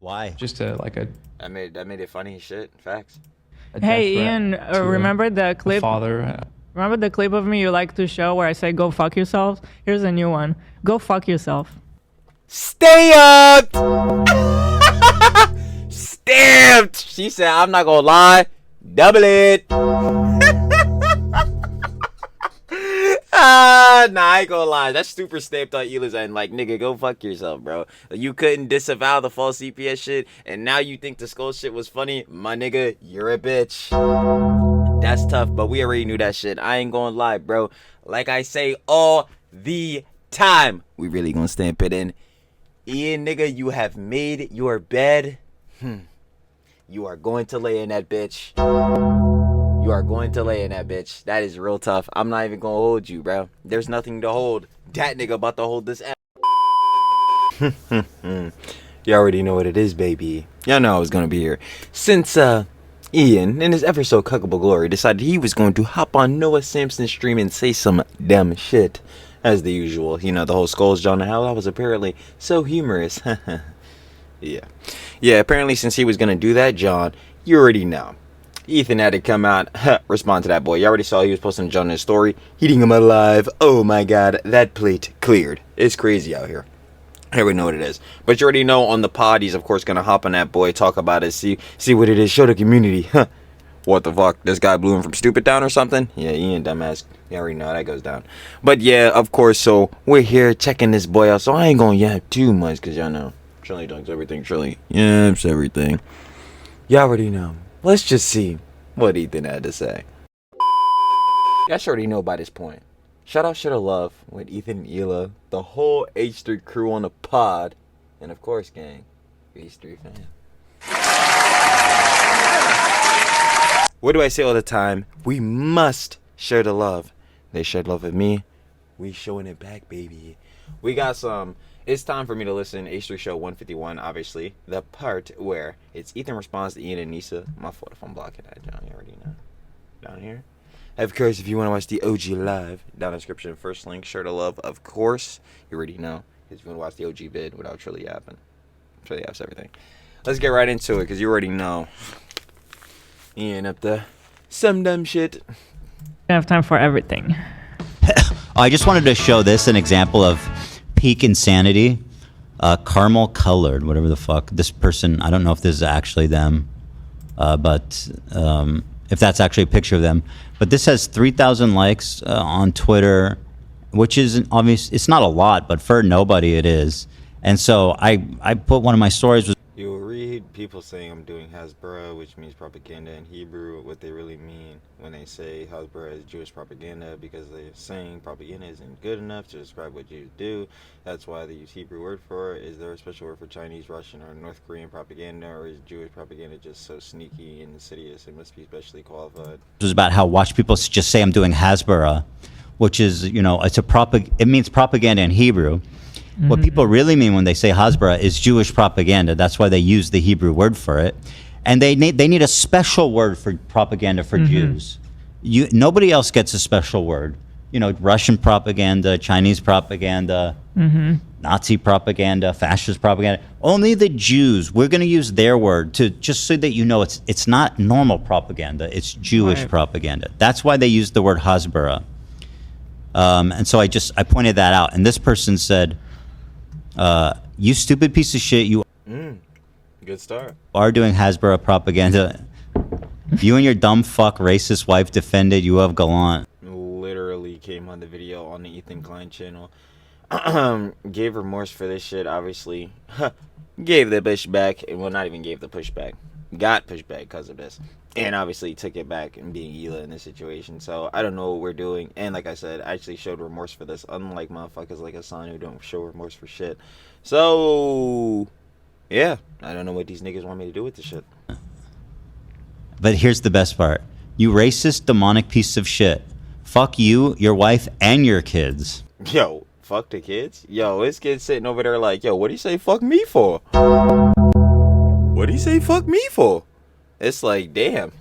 Why? Just a That made it funny as shit. Facts. Hey Ian, remember the clip? Father. Remember the clip of me you like to show where I say go fuck yourself? Here's a new one. Go fuck yourself. Stay up. Stamped. She said, "I'm not gonna lie. Double it." Nah, I ain't gonna lie. That's super stamped on Ela's end. Like, nigga, go fuck yourself, bro. You couldn't disavow the false CPS shit, and now you think the skull shit was funny? My nigga, you're a bitch. That's tough, but we already knew that shit. I ain't gonna lie, bro. Like I say all the time, we really gonna stamp it in. Ian, nigga, you have made your bed. You are going to lay in that bitch. You are going to lay in that bitch. That is real tough. I'm not even gonna hold you, bro. There's nothing to hold. That nigga about to hold this ass. You already know what it is, baby. Y'all know I was gonna be here. Since Ian, in his ever so cuckable glory, decided he was going to hop on Noah Samsen's stream and say some dumb shit. As the usual, you know, the whole Skulls John and how that was apparently so humorous. Yeah, apparently since he was gonna do that, John, you already know. Ethan had to come out, respond to that boy. You already saw he was posting John in his story, eating him alive. Oh my god, that plate cleared. It's crazy out here. I already know what it is. But you already know on the pod, he's of course gonna hop on that boy, talk about it, see what it is, show the community. What the fuck? This guy blew him from stupid down or something? Yeah, Ian, dumbass. You already know how that goes down. But yeah, of course, so we're here checking this boy out. So I ain't gonna yap too much, because y'all know. TrillTalksEverything, Trilly. Yaps everything. Y'all already know. Let's just see what Ethan had to say. Y'all should already know by this point. Shout out, shoulda love with Ethan and Ela, the whole H3 crew on the pod, and of course, gang, H3 fan. What do I say all the time? We must share the love. They shared love with me. We showing it back, baby. We got some. It's time for me to listen. H3 Show 151, obviously. The part where it's Ethan responds to Ian and Nisa. My fault if I'm blocking that, John. You already know. Down here. Of course, if you want to watch the OG live, down in the description, first link, share the love, of course. You already know. If you want to watch the OG vid without Trilly yapping. Trilly yaps everything. Let's get right into it, because you already know. Ian up there. Some dumb shit. I have time for everything. I just wanted to show this an example of peak insanity. Caramel colored, whatever the fuck. This person, I don't know if this is actually them, but if that's actually a picture of them. But this has 3,000 likes on Twitter, which is obvious. It's not a lot, but for nobody it is. And so I put one of my stories. You will read people saying I'm doing Hasbara, which means propaganda in Hebrew, what they really mean when they say Hasbara is Jewish propaganda, because they're saying propaganda isn't good enough to describe what Jews do. That's why they use Hebrew word for it. Is there a special word for Chinese, Russian, or North Korean propaganda, or is Jewish propaganda just so sneaky and insidious it must be specially qualified? It was about how watch people just say I'm doing Hasbara, which is, you know, it means propaganda in Hebrew. Mm-hmm. What people really mean when they say Hasbara is Jewish propaganda. That's why they use the Hebrew word for it. And they need a special word for propaganda for Jews. Nobody else gets a special word. You know, Russian propaganda, Chinese propaganda, Nazi propaganda, fascist propaganda. Only the Jews. We're going to use their word to just so that you know it's not normal propaganda. It's Jewish propaganda. That's why they use the word Hasbara. And so I pointed that out. And this person said, you stupid piece of shit, you Good start. are doing Hasbara propaganda. You and your dumb fuck racist wife defended Yoav Gallant. Literally came on the video on the Ethan Klein channel. Gave remorse for this shit, obviously. Gave the pushback. Well, not even gave the pushback. Got pushback because of this. And obviously took it back and being Ela in this situation. So I don't know what we're doing. And like I said, I actually showed remorse for this. Unlike motherfuckers like Hassan who don't show remorse for shit. So yeah, I don't know what these niggas want me to do with this shit. But here's the best part. You racist, demonic piece of shit. Fuck you, your wife, and your kids. Yo, fuck the kids? Yo, this kid's sitting over there like, yo, what do you say fuck me for? What do you say fuck me for? It's like, damn.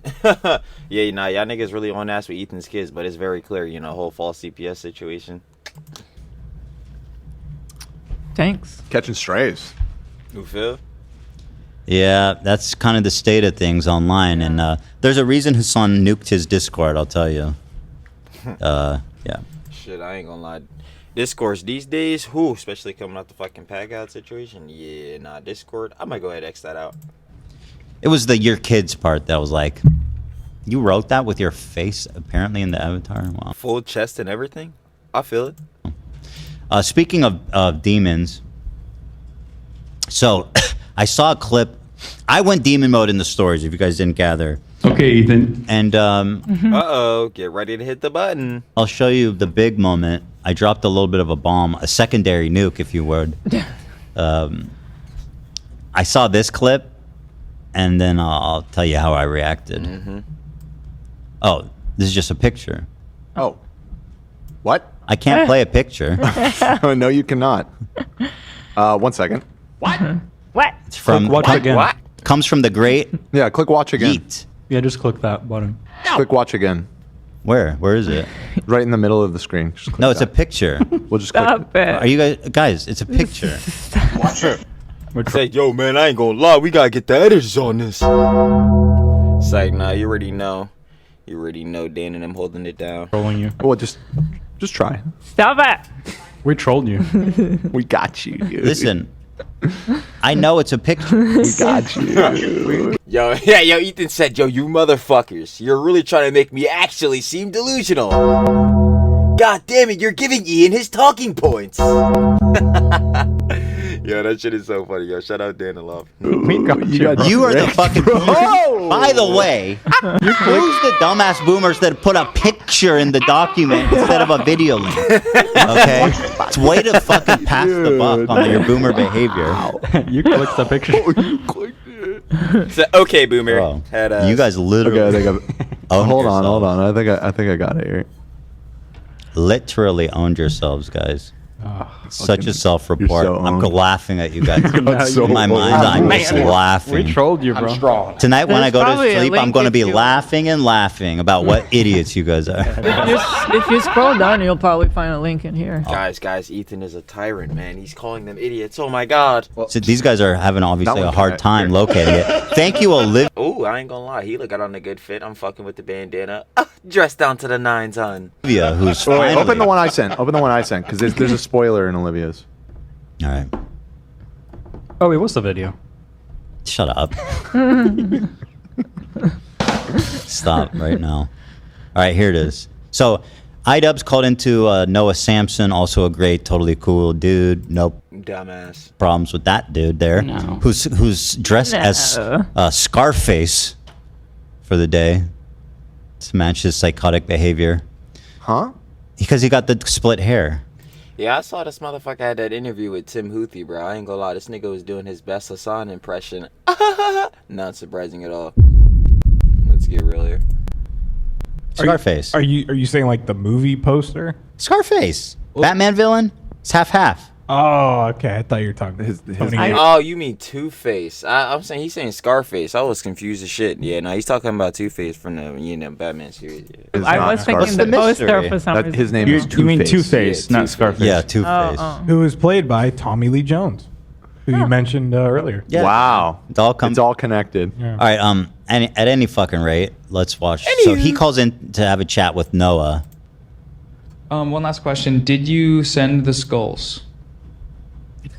Yeah, nah, y'all niggas really on ass with Ethan's kids, but it's very clear, you know, whole false CPS situation. Thanks. Catching strays. You feel? Yeah, that's kind of the state of things online, and there's a reason Hassan nuked his Discord. I'll tell you. Yeah. Shit, I ain't gonna lie. Discords these days, whoo, especially coming out the fucking pack out situation. Yeah, nah, Discord. I might go ahead and X that out. It was the your kids part that was like, you wrote that with your face apparently in the avatar. Wow. Full chest and everything. I feel it. Speaking of demons, so I saw a clip. I went demon mode in the stories. If you guys didn't gather. Okay, Ethan. And Uh-oh, get ready to hit the button. I'll show you the big moment. I dropped a little bit of a bomb, a secondary nuke, if you would. I saw this clip, and then I'll tell you how I reacted. Oh, this is just a picture. Oh. What? I can't play a picture. No, you cannot. 1 second. What? What? It's from Watch again. What? comes from the great Yeah, click watch again. Yeet. Yeah, just click that button. Click watch again. Where is it? Right in the middle of the screen. Just click No, it's a that. picture. We'll just click. Stop it. Are you guys? It's a picture. Say, yo, man, I ain't gonna lie. We gotta get the editors on this. It's like, nah, you already know. You already know Dan and I'm holding it down. Trolling you. Well, just try. Stop it. We trolled you. We got you, dude. Listen, I know it's a picture. We got you. Yo, yeah, yo, Ethan said, yo, you motherfuckers. You're really trying to make me actually seem delusional. God damn it, you're giving Ian his talking points. Yo, that shit is so funny. Yo, shout out Dan and Love. We got you. You are the fucking. By the way, who's the dumbass boomers that put a picture in the document instead of a video link? Okay, it's way to fucking pass the buck on your boomer behavior. You clicked the picture. You clicked it. So, okay, Boomer. Bro, Had, you guys literally. Okay, I think owned hold on. yourselves. I think I got it here. Literally owned yourselves, guys. Such a self-report. so I'm owned. laughing at you guys. so In my mind, I'm just We laughing. trolled you, bro. Tonight, when There's I go to probably a sleep, I'm link going to if be you- laughing and laughing about what idiots you guys are. If you scroll down, you'll probably find a link in here. Guys, Ethan is a tyrant, man. He's calling them idiots. Oh my god. So these guys are having obviously That a one hard can't- time here. locating it. Thank you, Olivia. Oh, I ain't gonna lie. He got on a good fit. I'm fucking with the bandana. Dressed down to the nines, hun. Who's Wait, finally... open the one I sent. Open the one I sent because there's a spoiler in Olivia's. All right, Oh, wait, what's the video? shut up. Stop right now. All right, here it is. So, IDubbbz called into Noah Samsen, also a great, totally cool dude. No Dumbass. problems with that dude there. No. Who's dressed as Scarface for the day to match his psychotic behavior Huh? because he got the split hair. Yeah, I saw this motherfucker had that interview with Tim Houthi, bro. I ain't gonna lie. This nigga was doing his best Hassan impression. Not surprising at all. Let's get real here. Scarface. Are you saying like the movie poster? Scarface. Batman villain? It's half-half. Oh, okay. I thought you were talking. His Tony name- Oh, you mean Two-Face. I'm saying he's saying Scarface. I was confused as shit. Yeah, no, he's talking about Two-Face from the Batman series. Yeah. It's I not was thinking What's the the poster mystery? for some That, reason. his name You, is you mean Two-Face. Two-Face, Yeah, not Scarface. Yeah, Two-Face. Who was played by Tommy Lee Jones, who you mentioned earlier. Yeah. Wow. It all comes. It's all connected. Yeah. All right. At any fucking rate, let's watch. So he calls in to have a chat with Noah. One last question. Did you send the skulls?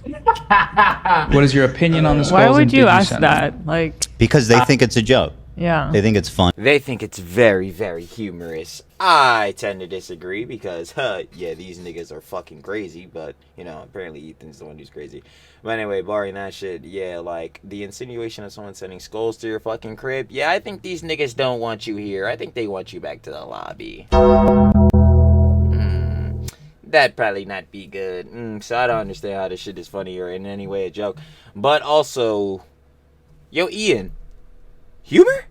What is your opinion on the skulls? Why and would did you ask send them? that? Like, Because they think it's a joke. yeah. They think it's fun. They think it's very, very humorous. I tend to disagree because, yeah, these niggas are fucking crazy. But, apparently Ethan's the one who's crazy. But anyway, barring that shit, yeah, like, the insinuation of someone sending skulls to your fucking crib, yeah, I think these niggas don't want you here. I think they want you back to the lobby. That'd probably not be good. So I don't understand how this shit is funny or in any way a joke. But also, yo, Ian, humor?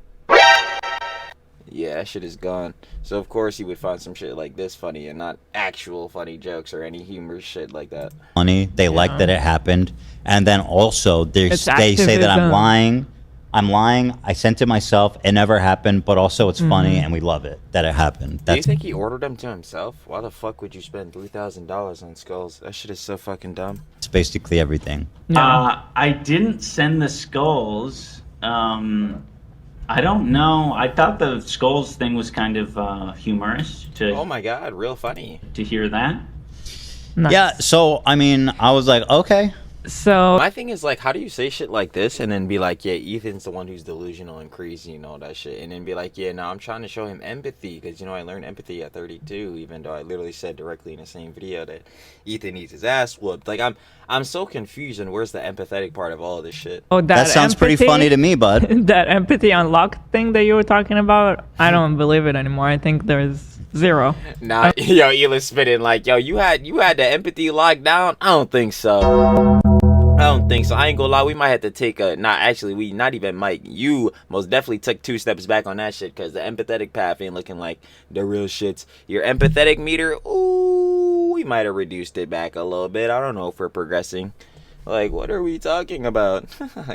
Yeah, that shit is gone. So of course he would find some shit like this funny and not actual funny jokes or any humor shit like that. Funny. They like that it happened. And then also they It's say that I'm activism. lying. I'm lying. I sent it myself. It never happened, but also it's funny and we love it that it happened. Do you think he ordered them to himself? Why the fuck would you spend $3,000 on skulls? That shit is so fucking dumb. It's basically everything. I didn't send the skulls. I don't know. I thought the skulls thing was kind of humorous Oh my god, real funny. to hear that. Nice. Yeah, so, I mean, I was like, okay. So My thing is like, how do you say shit like this and then be like, yeah, Ethan's the one who's delusional and crazy and all that shit, and then be like, yeah, no, I'm trying to show him empathy because I learned empathy at 32, even though I literally said directly in the same video that Ethan needs his ass whooped. Like, I'm so confused on where's the empathetic part of all of this shit. That sounds pretty funny to me, bud. That empathy unlock thing that you were talking about, I don't believe it anymore. I think there's zero. Nah, yo, Ela's spitting like, yo, you had the empathy locked down? I don't think so. I ain't gonna lie, we might have to take you most definitely took 2 steps back on that shit, because the empathetic path ain't looking like the real shits. Your empathetic meter, ooh, we might have reduced it back a little bit. I don't know if we're progressing. Like, what are we talking about?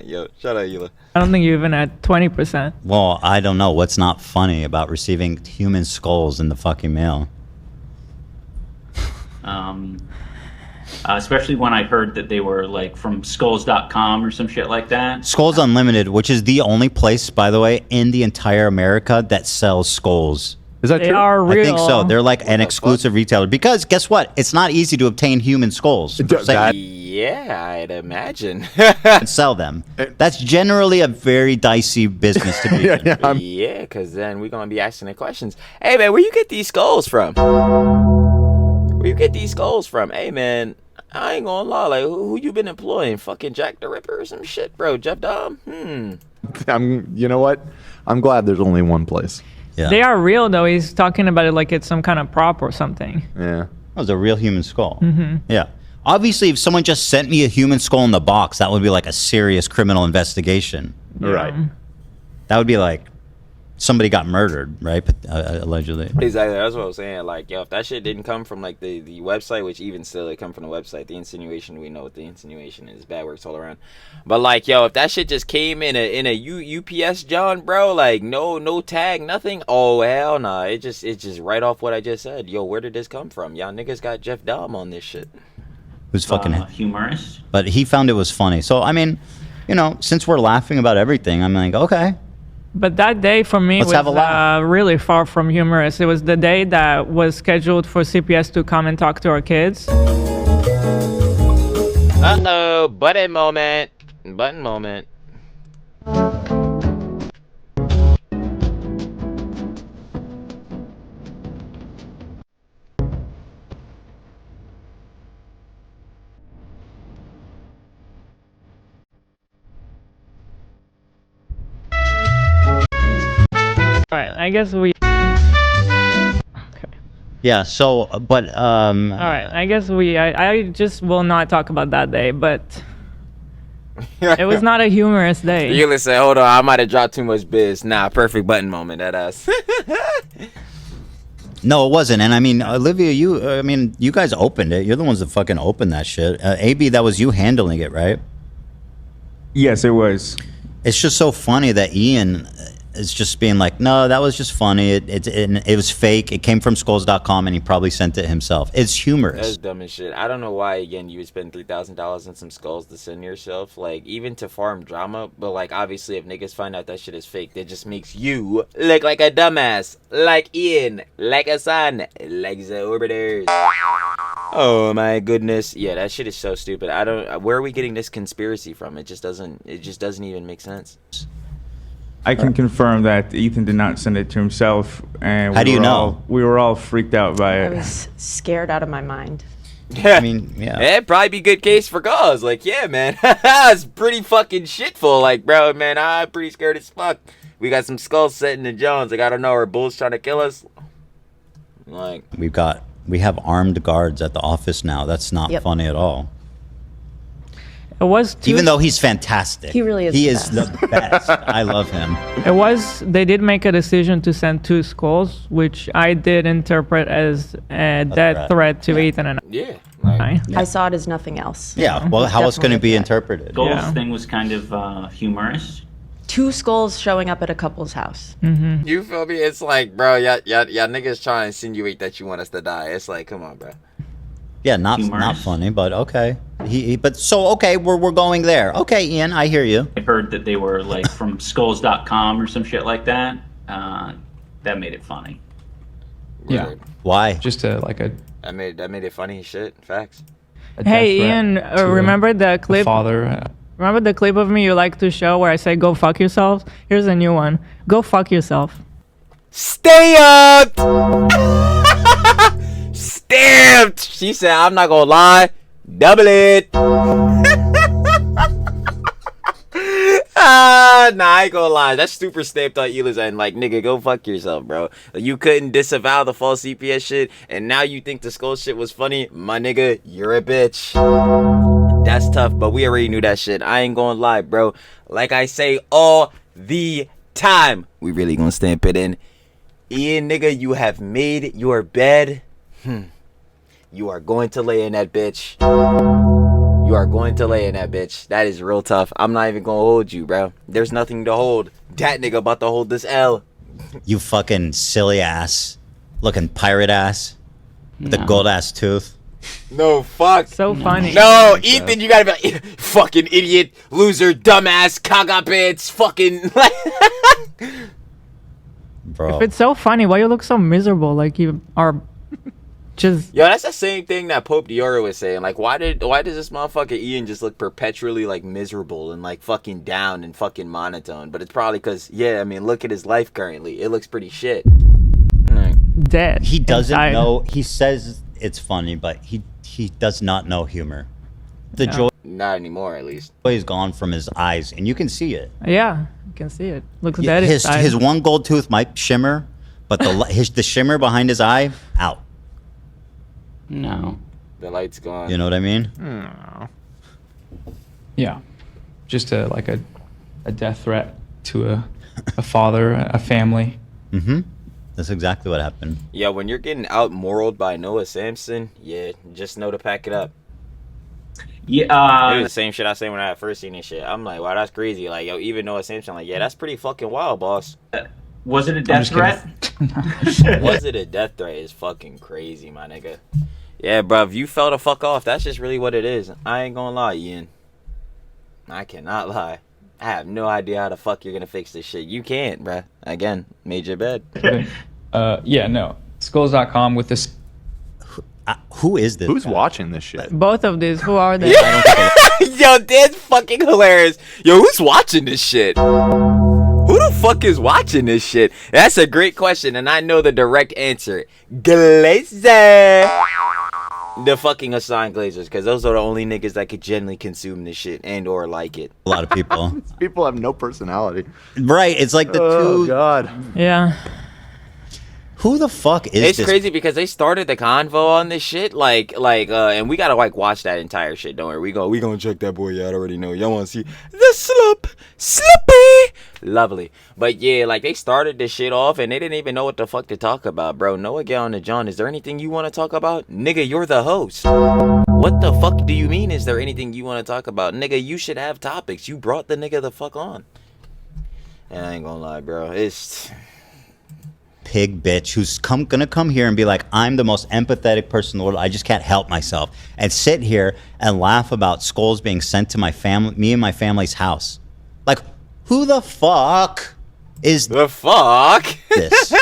Yo, shout out Ela. I don't think you're even at 20%. Well, I don't know. What's not funny about receiving human skulls in the fucking mail? Especially when I heard that they were like from skulls.com or some shit like that. Skulls Unlimited, which is the only place, by the way, in the entire America that sells skulls. Is that They true? are real. I think so. They're like an exclusive retailer. Because guess what? It's not easy to obtain human skulls. That- Yeah, I'd imagine. And sell them. That's generally a very dicey business to be in. Yeah, because then we're going to be asking the questions. Hey, man, where you get these skulls from? Where you get these skulls from? Hey, man, I ain't going to lie. Like, who you been employing? Fucking Jack the Ripper or some shit, bro? Jeff Dom? You know what? I'm glad there's only one place. Yeah. They are real though. He's talking about it like it's some kind of prop or something. Yeah. That was a real human skull. Yeah. Obviously, if someone just sent me a human skull in the box, that would be like a serious criminal investigation. Right. That would be like somebody got murdered, right? Allegedly. Exactly, that's what I was saying. Like, yo, if that shit didn't come from like the website, which even still it come from the website, the insinuation, we know what the insinuation is. Bad works all around. But like, yo, if that shit just came in a UPS John, bro, like no tag, nothing. Oh hell nah, it's just right off what I just said. Yo, where did this come from? Y'all niggas got Jeff Dom on this shit. It was fucking humorous. But he found it was funny. So I mean, since we're laughing about everything, I'm like, okay. But that day for me Let's have a was laugh. really far from humorous. It was the day that was scheduled for CPS to come and talk to our kids. Uh-oh, button moment. Button moment. All right, I guess we. Yeah. So, but All right, I guess I just will not talk about that day, but it was not a humorous day. You listen, hold on, I might have dropped too much biz. Nah, perfect button moment, that ass. No, it wasn't. And I mean, Olivia, you guys opened it. You're the ones that fucking opened that shit. AB, that was you handling it, right? Yes, it was. It's just so funny that Ian is just being like, no, that was just funny. It was fake. It came from skulls.com and he probably sent it himself. It's humorous. That's dumb as shit. I don't know why, again, you would spend $3,000 on some skulls to send yourself. Like, even to farm drama. But, like, obviously, if niggas find out that shit is fake, that just makes you look like a dumbass. Like Ian. Like a son. Like the orbiters. Oh, my goodness. Yeah, that shit is so stupid. Where are we getting this conspiracy from? It just doesn't even make sense. I can confirm that Ethan did not send it to himself, and How do you know? we were all freaked out by I it. was scared out of my mind. Yeah. I mean, yeah. It'd probably be good case for cause. Like, yeah, man. It's pretty fucking shitful. Like, bro, man, I'm pretty scared as fuck. We got some skulls sitting in Jones. Like, I don't know, are bulls trying to kill us? Like, We have armed guards at the office now. That's not funny at all. It was Even though he's fantastic. He really is He the is the best. I love him. they did make a decision to send 2 skulls, which I did interpret as a death threat to Ethan and yeah. I. I saw it as nothing else. Yeah. Well, how else can it be interpreted? Skulls thing was kind of humorous. 2 skulls showing up at a couple's house. You feel me? It's like, bro, y'all niggas trying to insinuate that you want us to die. It's like, come on, bro. Yeah, not funny, but okay. Okay, we're going there. Okay, Ian, I hear you. I heard that they were like from skulls.com or some shit like that. That made it funny. Yeah. Weird. Why? Just a That made it funny as shit. Facts. Hey, Ian, remember the clip? Father. Remember the clip of me you like to show where I say "Go fuck yourself"? Here's a new one. Go fuck yourself. Stay up. Stamped. She said, "I'm not gonna lie, double it." Nah, I ain't gonna lie. That's super stamped on Ela's end. Like, nigga, go fuck yourself, bro. You couldn't disavow the false CPS shit, and now you think the skull shit was funny? My nigga, you're a bitch. That's tough, but we already knew that shit. I ain't gonna lie, bro. Like I say all the time, we really gonna stamp it in. Ian, nigga, you have made your bed. You are going to lay in that bitch. You are going to lay in that bitch. That is real tough. I'm not even gonna hold you, bro. There's nothing to hold. That nigga about to hold this L. You fucking silly ass. Looking pirate ass. With the gold ass tooth. No, fuck. So funny. No, Ethan, you gotta be like, fucking idiot, loser, dumbass, caga bitch, fucking. Bro. If it's so funny, why you look so miserable? Like you are just. Yo, that's the same thing that Pope Dior was saying. Like, why does this motherfucker Ian just look perpetually like miserable and like fucking down and fucking monotone? But it's probably because, yeah, I mean, look at his life currently. It looks pretty shit. Dead. He doesn't inside. know. He says it's funny, but he does not know humor. The joy Not anymore, at least. is gone from his eyes, and you can see it. Yeah, you can see it. Looks dead inside. His one gold tooth might shimmer, but the shimmer behind his eye out. No. The light's gone. You know what I mean? Yeah. Just a death threat to a father, a family. Mm-hmm. That's exactly what happened. Yeah, when you're getting out-moraled by Noah Samsen, yeah, just know to pack it up. Yeah. It was the same shit I said when I first seen this shit. I'm like, wow, that's crazy. Like, yo, even Noah Samsen, like, yeah, that's pretty fucking wild, boss. Was it a death threat? Was it a death threat is fucking crazy, my nigga. Yeah, bro, if you fell the fuck off, that's just really what it is. I ain't gonna lie, Ian. I cannot lie. I have no idea how the fuck you're gonna fix this shit. You can't, bruh. Again, made your bed. Yeah, no. Skulls.com with this. Who is this? Who's guy? watching this shit? Both of these. Who are they? Yo, that's fucking hilarious. Yo, who's watching this shit? Who the fuck is watching this shit? That's a great question, and I know the direct answer. Glazer. The fucking assigned glazers, because those are the only niggas that could genuinely consume this shit and or like it. A lot of people. People have no personality. Right, it's like the two. Oh, God. Yeah. Who the fuck is It's this? crazy because they started the convo on this shit, and we gotta like watch that entire shit. Don't worry, we gonna check that boy out. I already know y'all want to see the slippy, lovely. But yeah, like they started this shit off and they didn't even know what the fuck to talk about, bro. Noah, get on to John. Is there anything you want to talk about, nigga? You're the host. What the fuck do you mean? Is there anything you want to talk about, nigga? You should have topics. You brought the nigga the fuck on. And I ain't gonna lie, bro. It's pig bitch who's gonna come here and be like, I'm the most empathetic person in the world. I just can't help myself, and sit here and laugh about skulls being sent to my family, me and my family's house. Like, who the fuck is the fuck this?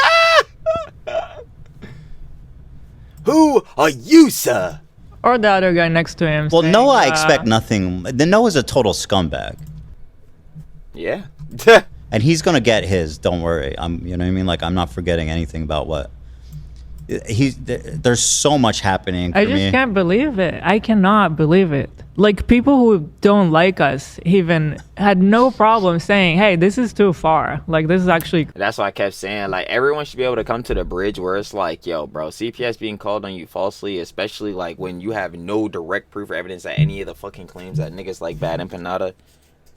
Who are you, sir? Or the other guy next to him. Well, saying, Noah, I expect nothing. Then Noah's a total scumbag. Yeah. And he's gonna get his. Don't worry. You know what I mean? Like, I'm not forgetting anything about what there's so much happening. I just can't believe it. I cannot believe it. Like, people who don't like us even had no problem saying, hey, this is too far. Like, this is actually. That's why I kept saying, like, everyone should be able to come to the bridge where it's like, yo, bro, CPS being called on you falsely, especially like when you have no direct proof or evidence that any of the fucking claims that niggas like Bad Empanada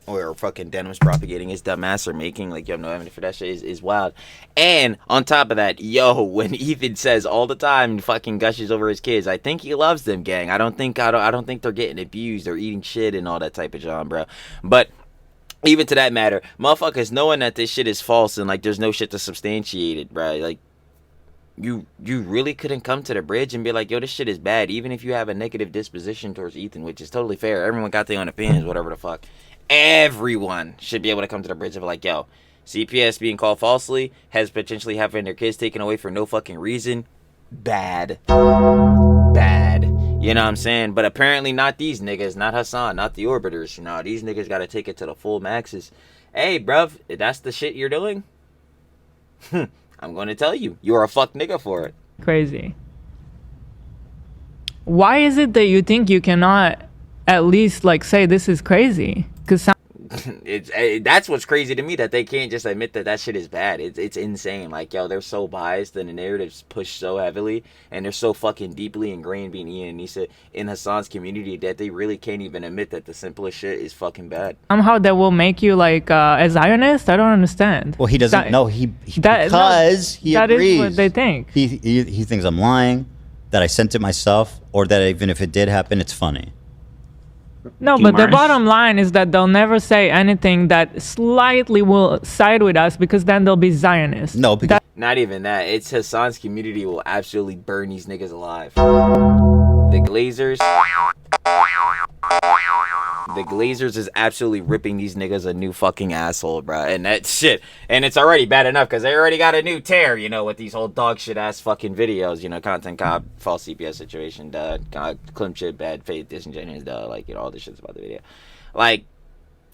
or fucking Denim's propagating his dumbass or making, like, yo, no evidence for that shit is wild. And on top of that, yo, when Ethan says all the time, fucking gushes over his kids, I think he loves them, gang. I don't think they're getting abused or eating shit and all that type of John, bro. But even to that matter, motherfuckers knowing that this shit is false and like there's no shit to substantiate it, bro. Like you really couldn't come to the bridge and be like, yo, this shit is bad, even if you have a negative disposition towards Ethan, which is totally fair. Everyone got their own opinions, whatever the fuck. Everyone should be able to come to the bridge and be like, yo, CPS being called falsely, has potentially having their kids taken away for no fucking reason. Bad. Bad. You know what I'm saying? But apparently not these niggas, not Hassan, not the Orbiters. You know, these niggas gotta take it to the full maxes. Hey, bruv, if that's the shit you're doing, I'm gonna tell you, you're a fuck nigga for it. Crazy. Why is it that you think you cannot at least like say this is crazy? Because that's what's crazy to me, that they can't just admit that that shit is bad. It's insane. Like, yo, they're so biased and the narrative's pushed so heavily and they're so fucking deeply ingrained being Ian and Nisa in Hassan's community that they really can't even admit that the simplest shit is fucking bad. somehow that will make you like a Zionist. I don't understand. Well, he doesn't know. He he agrees. That is what they think. He thinks I'm lying, that I sent it myself, or that even if it did happen, it's funny. No, but the bottom line is that they'll never say anything that slightly will side with us, because then they'll be Zionists. No, because not even that. It's Hassan's community will absolutely burn these niggas alive. The Glazers is absolutely ripping these niggas a new fucking asshole, bro. And that shit. And it's already bad enough because they already got a new tear, you know, with these whole dog shit ass fucking videos, you know, content cop, false CPS situation, duh, clim shit, bad faith, disingenuous, duh, like, you know, all this shit's about the video. Like,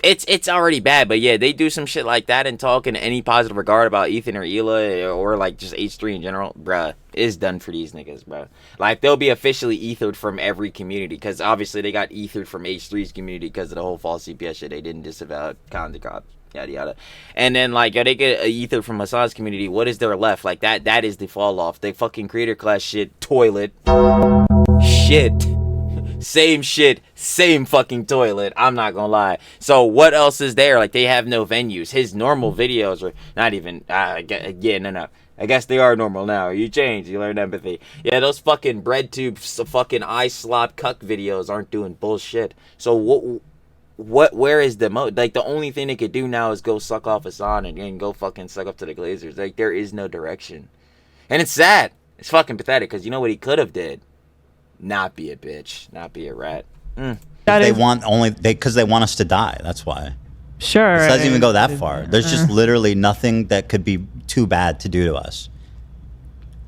it's already bad, but yeah, they do some shit like that and talk in any positive regard about Ethan or Hila or like just H3 in general, bruh, it's done for these niggas, bruh. Like, they'll be officially ethered from every community, because obviously they got ethered from H3's community because of the whole false CPS shit. They didn't disavow content cops, yada yada. And then like, yo, they get ethered from Hassan's community. What is there left? Like, that is the fall off. They fucking creator class shit, toilet shit. Same shit, same fucking toilet. I'm not gonna lie. So what else is there? Like, they have no venues. His normal videos are not even. No. I guess they are normal now. You change, you learn empathy. Yeah, those fucking bread tubes, fucking eye slop cuck videos aren't doing bullshit. So where is the like, the only thing they could do now is go suck off Hassan and go fucking suck up to the Glazers. Like, there is no direction, and it's sad. It's fucking pathetic, because you know what he could have did. Not be a bitch, not be a rat. they want us to die. That's why. Sure. It doesn't even go that far. There's just literally nothing that could be too bad to do to us.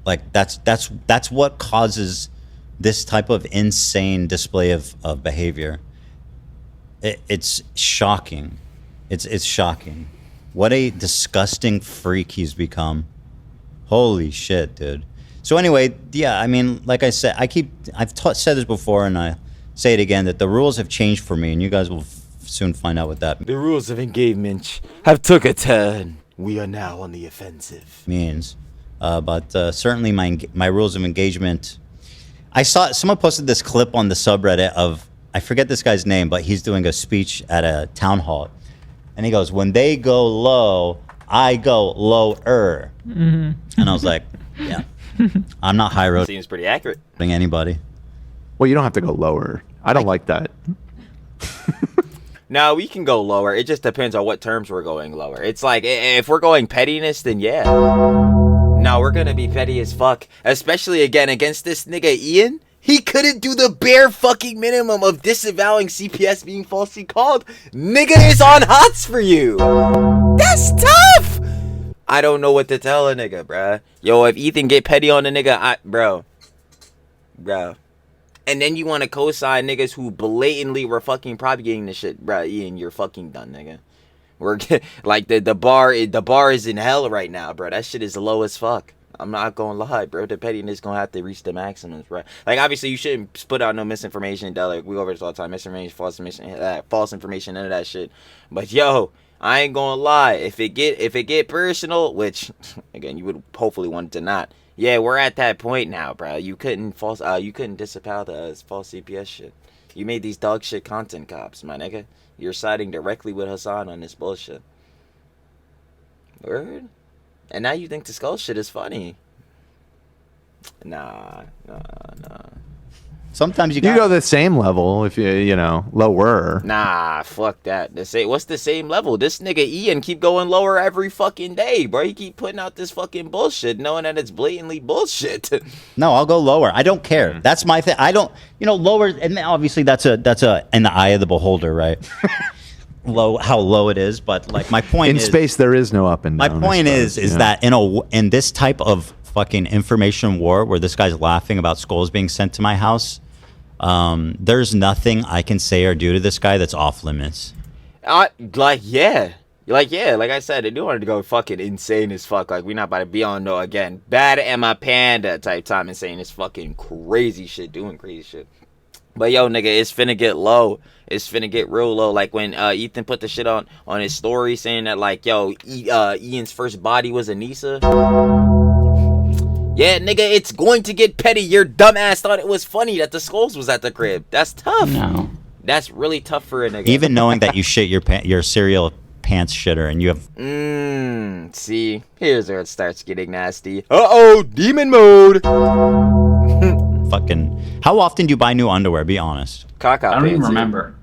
Like, that's what causes this type of insane display of behavior. It's shocking. It's shocking. What a disgusting freak he's become. Holy shit, dude. So anyway, yeah, I mean, like I said, I've said this before, and I say it again, that the rules have changed for me, and you guys will soon find out what that The rules of engagement have took a turn. We are now on the offensive. means. But certainly my rules of engagement. I saw someone posted this clip on the subreddit of, I forget this guy's name, but he's doing a speech at a town hall, and he goes, "When they go low, I go lower." And I was like, yeah. I'm not high road. Seems pretty accurate. Anybody. Well, you don't have to go lower. I don't like that. No, we can go lower. It just depends on what terms we're going lower. It's like, if we're going pettiness, then yeah. No, we're gonna be petty as fuck. Especially, again, against this nigga Ian. He couldn't do the bare fucking minimum of disavowing CPS being falsely called. Nigga is on hots for you. That's tough. I don't know what to tell a nigga, bruh. Yo, if Ethan get petty on a nigga, bro. And then you want to co-sign niggas who blatantly were fucking propagating this shit, bruh. Ian, you're fucking done, nigga. We're like, the bar is in hell right now, bro. That shit is low as fuck. I'm not gonna lie, bro. The pettiness gonna have to reach the maximums, bro. Like, obviously, you shouldn't put out no misinformation. Like, we go over this all the time. Misinformation, false information, none of that shit. But yo, I ain't gonna lie. If it get personal, which again you would hopefully want it to not. Yeah, we're at that point now, bro. You couldn't disavow the false CPS shit. You made these dog shit content cops, my nigga. You're siding directly with Hassan on this bullshit. Word? And now you think the skull shit is funny. Nah. Sometimes you You got go the same level if you know, lower. Nah, fuck that. What's the same level? This nigga Ian keep going lower every fucking day, bro. He keep putting out this fucking bullshit, knowing that it's blatantly bullshit. No, I'll go lower. I don't care. That's my thing. I don't, lower. And obviously that's a in the eye of the beholder, right? How low it is. But like my point In is, space, there is no up and my down. point is that in this type of fucking information war where this guy's laughing about skulls being sent to my house, there's nothing I can say or do to this guy that's off limits. Like I said, I do want to go fucking insane as fuck. Like, we not about to be on no again bad Emma Panda type time and saying this fucking crazy shit, doing crazy shit. But yo, nigga, it's finna get low. It's finna get real low. Like when Ethan put the shit on his story saying that like, yo, Ian's first body was Anissa. Yeah, nigga, it's going to get petty. Your dumbass thought it was funny that the skulls was at the crib. That's tough. No. That's really tough for a nigga. Even knowing that you shit your cereal pants shitter and you have see, here's where it starts getting nasty. Uh-oh, demon mode. fucking. How often do you buy new underwear? Be honest. I don't even remember.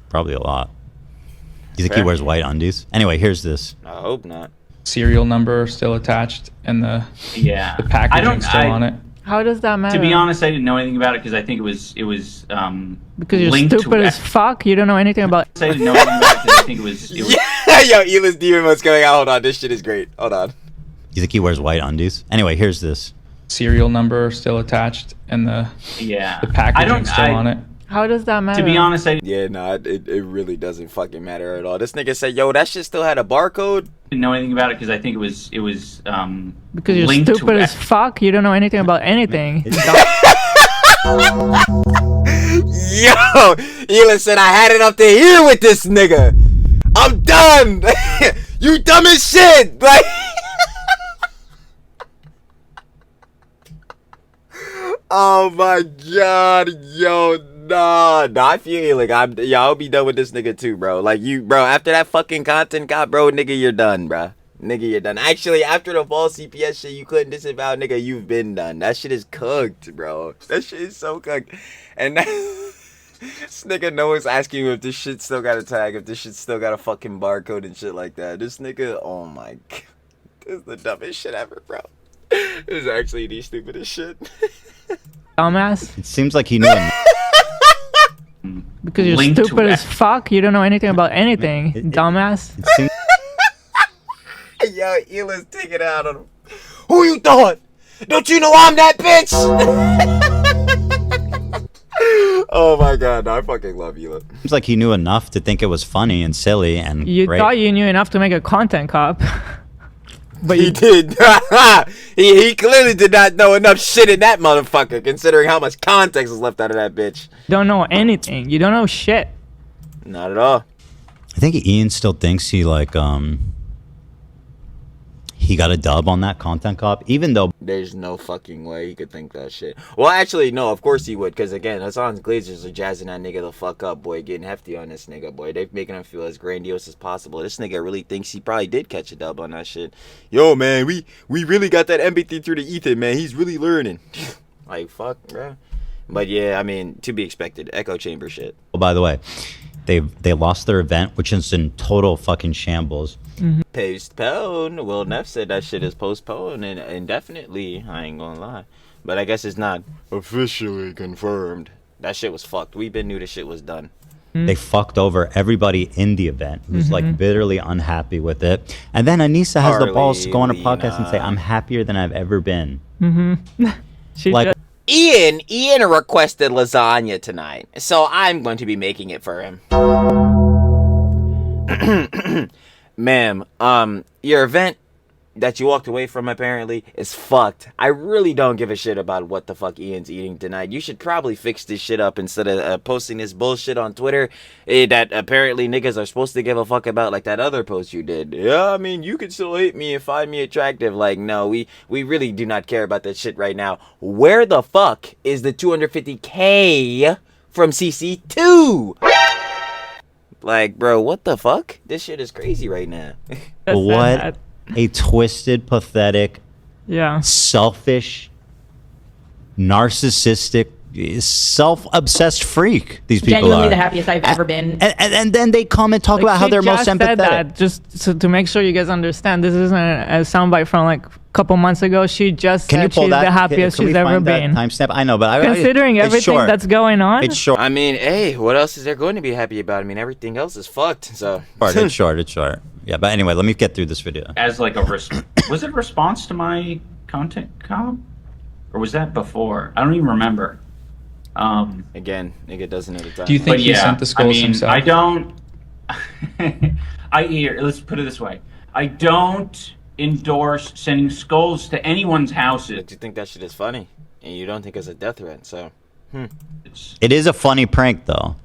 Probably a lot. Do you think he wears white undies? Anyway, here's this. I hope not. Serial number still attached and the packaging still on it. How does that matter? To be honest, I didn't know anything about it because I think it was because you're linked stupid as fuck. You don't know anything about. I didn't know anything about it because I think it was. Yo, Eli's demon mode's going out. Hold on, this shit is great. Hold on. Do you think he wears white undies? Anyway, here's this. Serial number still attached and the packaging still on it. How does that matter? To be honest, it really doesn't fucking matter at all. This nigga said, yo, that shit still had a barcode. Didn't know anything about it because I think it was because you're linked stupid as fuck. You don't know anything about anything. Yo, Eli said I had it up to here with this nigga. I'm done. You dumb as shit. Like, oh my god, yo, nah, I feel like I'll be done with this nigga too, bro. Like bro, after that fucking content got, bro, nigga, you're done, bro. Nigga, you're done. Actually, after the false CPS shit, you couldn't disavow, nigga, you've been done. That shit is cooked, bro. That shit is so cooked. And this nigga Noah's asking you if this shit still got a tag, if this shit still got a fucking barcode and shit like that. This nigga, oh my god. This is the dumbest shit ever, bro. This is actually the stupidest shit. Dumbass. It seems like he knew him. Because you're stupid as fuck. You don't know anything about anything. Dumbass. Yo, Eli's taking it out on him. Who you thought? Don't you know I'm that bitch? Oh my god, no, I fucking love Eli. Seems like he knew enough to think it was funny and silly and You great. thought you knew enough to make a content cop. But he did. he clearly did not know enough shit in that motherfucker, considering how much context is left out of that bitch. Don't know anything. You don't know shit. Not at all. I think Ian still thinks he he got a dub on that content cop, even though there's no fucking way he could think that shit. Well, actually, no, of course he would, because again, Hassan's Glazers are jazzing that nigga the fuck up, boy, getting hefty on this nigga, boy. They're making him feel as grandiose as possible. This nigga really thinks he probably did catch a dub on that shit. Yo, man, we really got that empathy through the Ethan, man. He's really learning. Like, fuck, bro. But yeah, I mean, to be expected. Echo chamber shit. Oh, by the way, they lost their event, which is in total fucking shambles. Postpone. Will Neff said that shit is postponed and indefinitely. I ain't gonna lie, but I guess it's not officially confirmed. That shit was fucked. We been knew the shit was done. They fucked over everybody in the event who's like bitterly unhappy with it. And then Anissa has the balls to go on a podcast and say, I'm happier than I've ever been. She Like- just, Ian requested lasagna tonight, so I'm going to be making it for him. Ma'am, your event that you walked away from apparently is fucked. I really don't give a shit about what the fuck Ian's eating tonight. You should probably fix this shit up instead of posting this bullshit on Twitter that apparently niggas are supposed to give a fuck about, like that other post you did. Yeah, I mean, you can still hate me and find me attractive. Like, no, we really do not care about that shit right now. Where the fuck is the 250K from CC2? Like, bro, what the fuck? This shit is crazy right now. What a twisted, pathetic, yeah. selfish narcissistic, self-obsessed freak. These people Genuinely are the happiest I've ever been. And then they come and talk about how she they're most just said empathetic. that, just so to make sure you guys understand, this isn't a soundbite from like a couple months ago. She just Can you said pull she's that? the happiest Can we she's ever find that been. timestamp? I know, but Considering it's everything short. that's going on, It's short. I mean, hey, what else is there going to be happy about? I mean, everything else is fucked. So It's short. It's short. Yeah, but anyway, let me get through this video. As like a was it a response to my content column, or was that before? I don't even remember. Again, nigga doesn't know the time. Do you think But he sent the skulls himself? I don't. Let's put it this way: I don't endorse sending skulls to anyone's houses. But you think that shit is funny, and you don't think it's a death threat. So, It is a funny prank, though.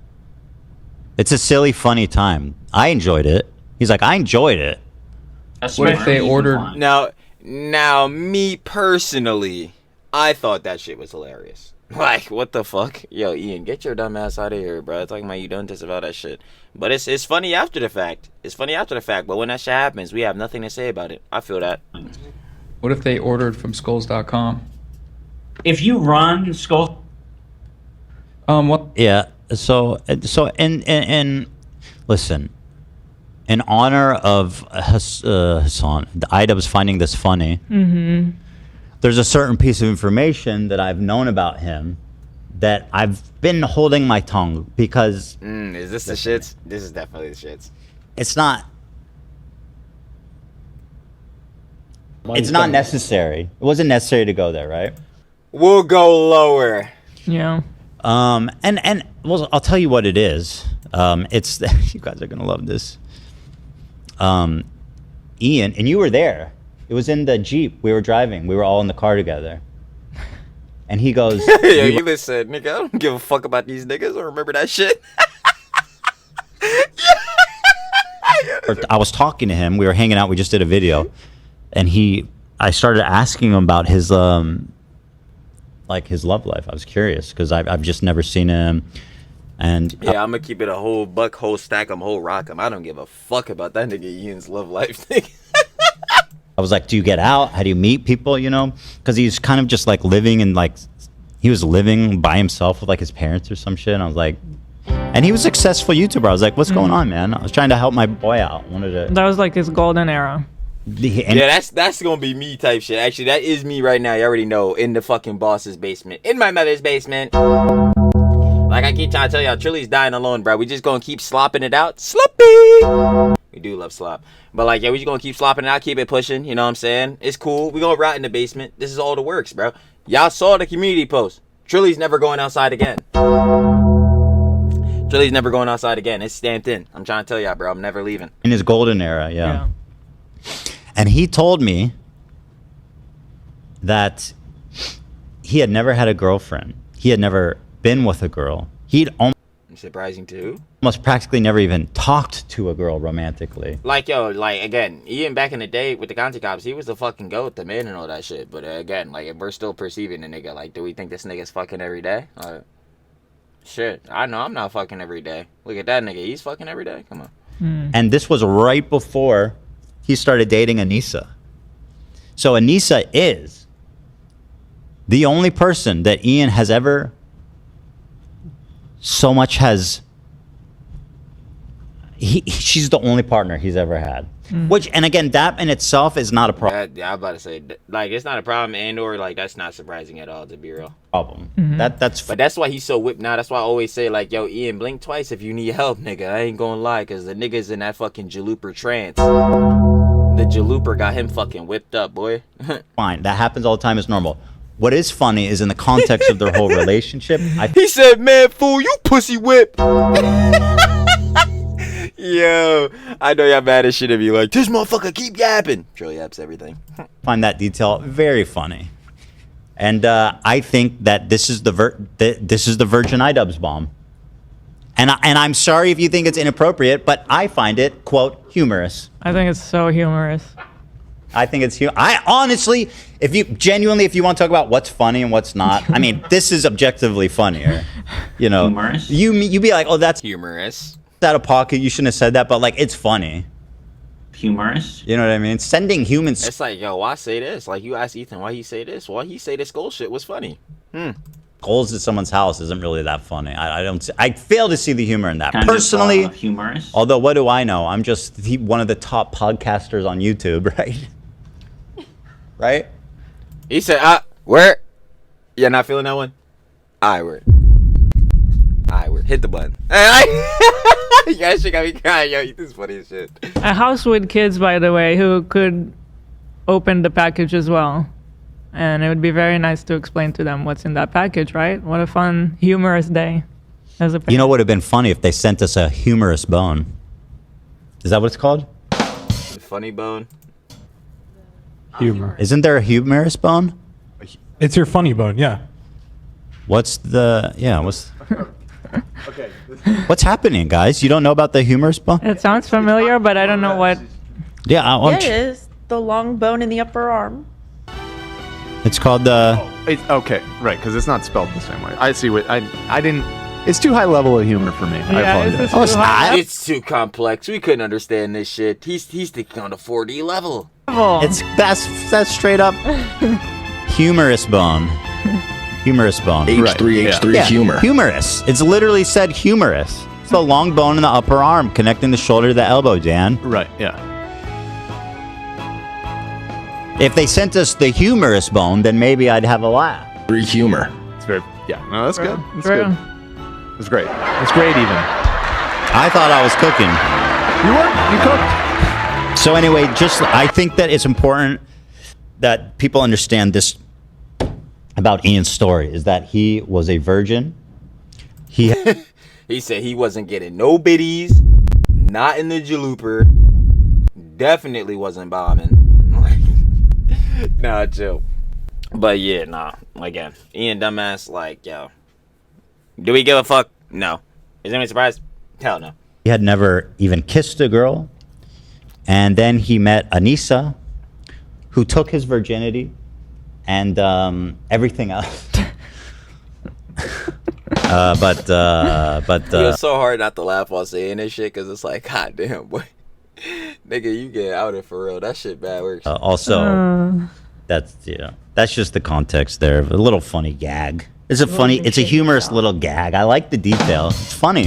It's a silly, funny time. I enjoyed it. He's like, I enjoyed it. What if they ordered? now, me personally, I thought that shit was hilarious. Like, what the fuck? Yo, Ian, get your dumb ass out of here, bro. Talking about you don't disavow that shit. But it's funny after the fact. It's funny after the fact. But when that shit happens, we have nothing to say about it. I feel that. What if they ordered from skulls.com? If you run skull, what? Yeah. So in listen, in honor of Hassan, the IDubbbz finding this funny. Mm-hmm. There's a certain piece of information that I've known about him that I've been holding my tongue because. Is this the shits? This is definitely the shits. It's not. It's not necessary. It wasn't necessary to go there, right? We'll go lower. Yeah. And well, I'll tell you what it is. It's you guys are gonna love this. Ian, and you were there. It was in the Jeep we were driving. We were all in the car together. And he goes, Yo, you listen, nigga, I don't give a fuck about these niggas. I remember that shit. I was talking to him. We were hanging out. We just did a video. And I started asking him about his like his love life. I was curious because I've just never seen him. And yeah, I'm gonna keep it a whole buck, whole stack 'em, whole rock 'em. I don't give a fuck about that nigga Ian's love life thing. I was like, do you get out? How do you meet people, you know? Because he's kind of just like living in like, he was living by himself with like his parents or some shit. And I was like, and he was a successful YouTuber. I was like, what's going on, man? I was trying to help my boy out. That was like his golden era. Yeah, that's gonna be me type shit. Actually, that is me right now. You already know. In the fucking boss's basement. In my mother's basement. Like I keep trying to tell y'all, Trilly's dying alone, bro. We just gonna keep slopping it out. Sloppy! We do love slop. But like, yeah, we just gonna keep slopping it out, keep it pushing. You know what I'm saying? It's cool. We gonna rot in the basement. This is all the works, bro. Y'all saw the community post. Trilly's never going outside again. Trilly's never going outside again. It's stamped in. I'm trying to tell y'all, bro. I'm never leaving. In his golden era, yeah. And he told me that he had never had a girlfriend. He had never been with a girl. He'd Surprising too. almost practically never even talked to a girl romantically. Like, yo, like, again, Ian back in the day with the content cops, he was the fucking goat, the man and all that shit. But again, like, if we're still perceiving the nigga, like, do we think this nigga's fucking every day? Shit, I know I'm not fucking every day. Look at that nigga, he's fucking every day. Come on. And this was right before he started dating Anissa. So Anissa is the only person that Ian has ever so much has. She's the only partner he's ever had. Which, and again, that in itself is not a problem. Yeah, I'm about to say, like, it's not a problem, and or like that's not surprising at all, to be real. Problem. But that's why he's so whipped now. That's why I always say, like, yo, Ian, blink twice if you need help, nigga. I ain't gonna lie, cause the nigga's in that fucking Jalooper trance. The Jalooper got him fucking whipped up, boy. Fine, that happens all the time. It's normal. What is funny is in the context of their whole relationship. He said, "Man, fool, you pussy whip." Yo, I know y'all mad as shit if you like this motherfucker keep yapping. Trill yaps everything. Find that detail very funny, and I think that this is the Virgin IDubbbz bomb. And I'm sorry if you think it's inappropriate, but I find it, quote, humorous. I think it's so humorous. I think it's I honestly, if you want to talk about what's funny and what's not, I mean, this is objectively funnier. You know, Humorous? you be like, oh, that's humorous. out of pocket. You shouldn't have said that, but like, it's funny. humorous. You know what I mean? Sending humans. It's like, yo, why say this? Like, you ask Ethan why he say this. Why he say this skull shit was funny. Goals at someone's house isn't really that funny. I don't. I fail to see the humor in that. Kind Personally, of, humorous. although what do I know? I'm just one of the top podcasters on YouTube, right? Right? He said, where? You're not feeling that one? Alright, word. Alright, word. Hit the button. You guys should got me crying, yo. Ethan's funny as shit. A house with kids, by the way, who could open the package as well. And it would be very nice to explain to them what's in that package, right? What a fun, humorous day. As a parent. You know what would have been funny if they sent us a humorous bone? Is that what it's called? The funny bone. Humor. Isn't there a humorous bone? It's your funny bone, yeah. What's what's happening, guys? You don't know about the humorous bone? It sounds familiar, but I don't know what. Yeah, Yeah, it is. The long bone in the upper arm. It's called the. Okay, right, because it's not spelled the same way. I see what I didn't. It's too high level of humor for me. I Yeah, apologize. it's Oh, it's not. It's too complex. We couldn't understand this shit. He's thinking on a 4D level. It's that's straight up humorous bone. Humorous bone. H3H3 Yeah, humorous. It's literally said humorous. It's the long bone in the upper arm connecting the shoulder to the elbow, Dan. Right, yeah. If they sent us the humorous bone, then maybe I'd have a laugh. Humor. It's very, yeah. No, that's good. That's True. good. It's great. It's great even. I thought I was cooking. You were? You cooked? So anyway, I think that it's important that people understand this about Ian's story, is that he was a virgin. He He said he wasn't getting no biddies, not in the jalooper, definitely wasn't bombing. Nah, chill. But yeah, nah. Again, Ian dumbass, like, yo. Do we give a fuck? No. Is anyone surprised? Hell no. He had never even kissed a girl. And then he met Anissa, who took his virginity and everything else. But It was so hard not to laugh while saying this shit, because it's like, god damn, boy. Nigga, you get outed for real. That shit bad works. also, that's just the context there. A little funny gag. It's a humorous little gag. I like the detail. It's funny.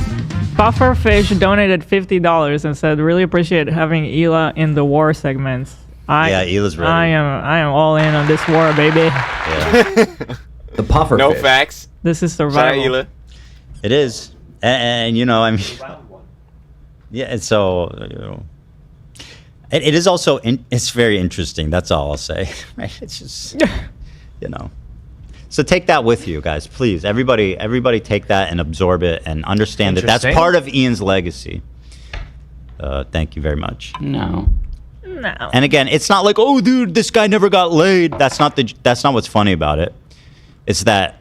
Pufferfish donated $50 and said, "Really appreciate having Ela in the war segments." Yeah, Ela's ready. I am all in on this war, baby. Yeah. The puffer No fish. facts. This is Shout out survival. Ela. It is, and you know, I mean, yeah. And so, you know, it is also. It's very interesting. That's all I'll say. Right? It's just, you know. So take that with you, guys, please. Everybody take that and absorb it and understand that that's part of Ian's legacy. Thank you very much. No. And again, it's not like, oh, dude, this guy never got laid. That's not what's funny about it. It's that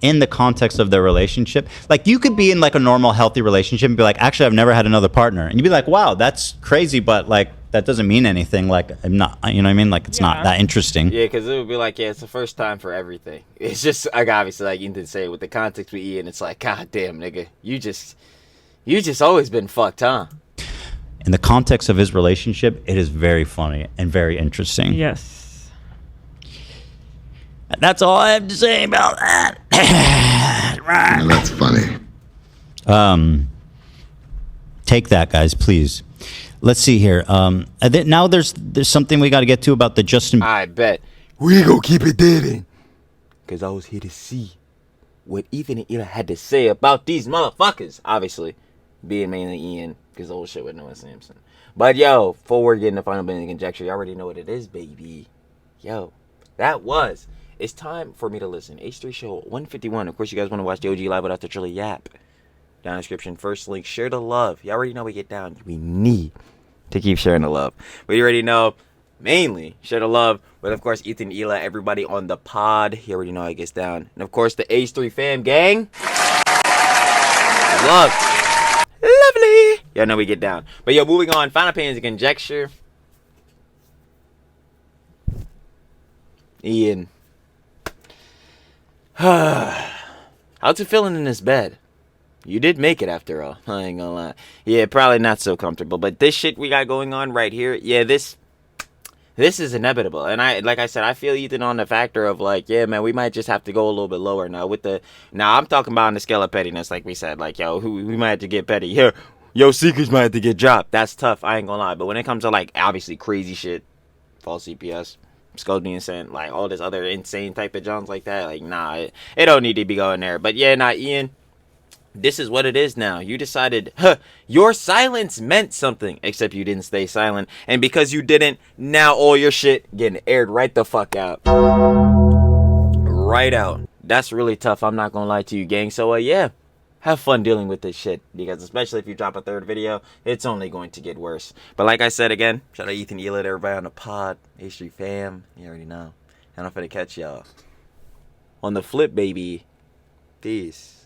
in the context of their relationship, like you could be in like a normal, healthy relationship and be like, actually, I've never had another partner, and you'd be like, wow, that's crazy, but like that doesn't mean anything. Like I'm not, you know what I mean? Like it's not that interesting. Yeah, because it would be like, yeah, it's the first time for everything. It's just, like, obviously, like Ethan said, with the context with Ian, it's like, god damn, nigga, you just always been fucked, huh? In the context of his relationship, it is very funny and very interesting. Yes. That's all I have to say about that. Yeah, that's funny. Take that, guys, please. Let's see here. Now there's something we got to get to about the Justin. I bet. We gonna keep it dating. Because I was here to see what Ethan and Ela had to say about these motherfuckers. Obviously, being mainly Ian, because the whole shit with Noah Samsen. But yo, before we're getting the final bit of conjecture, you already know what it is, baby. Yo, it's time for me to listen. H3 Show 151. Of course, you guys want to watch the OG live without the Trilly Yap. Down in the description, first link, share the love. You already know we get down. We need to keep sharing the love. But you already know, mainly, share the love with, of course, Ethan, Ela, everybody on the pod. You already know how it gets down. And, of course, the H3 fam gang. Love. Lovely. Y'all know we get down. But, yo, moving on. Final opinions and conjecture. Ian. How's it feeling in this bed? You did make it after all. I ain't gonna lie. Yeah, probably not so comfortable. But this shit we got going on right here, yeah, this is inevitable. And like I said, I feel Ethan on the factor of like, yeah, man, we might just have to go a little bit lower now with the. Now I'm talking about on the scale of pettiness, like we said, like yo, we might have to get petty. Yeah, yo, secrets might have to get dropped. That's tough. I ain't gonna lie. But when it comes to like obviously crazy shit, false CPS, skulls being sent, like all this other insane type of Johns like that, like nah, it don't need to be going there. But yeah, nah, Ian. This is what it is now. You decided, your silence meant something, except you didn't stay silent. And because you didn't, now all your shit getting aired right the fuck out. Right out. That's really tough. I'm not gonna lie to you, gang. So, yeah, have fun dealing with this shit. Because especially if you drop a third video, it's only going to get worse. But like I said again, shout out Ethan Ealet, everybody on the pod, H3 fam. You already know. And I'm finna catch y'all on the flip, baby. Peace.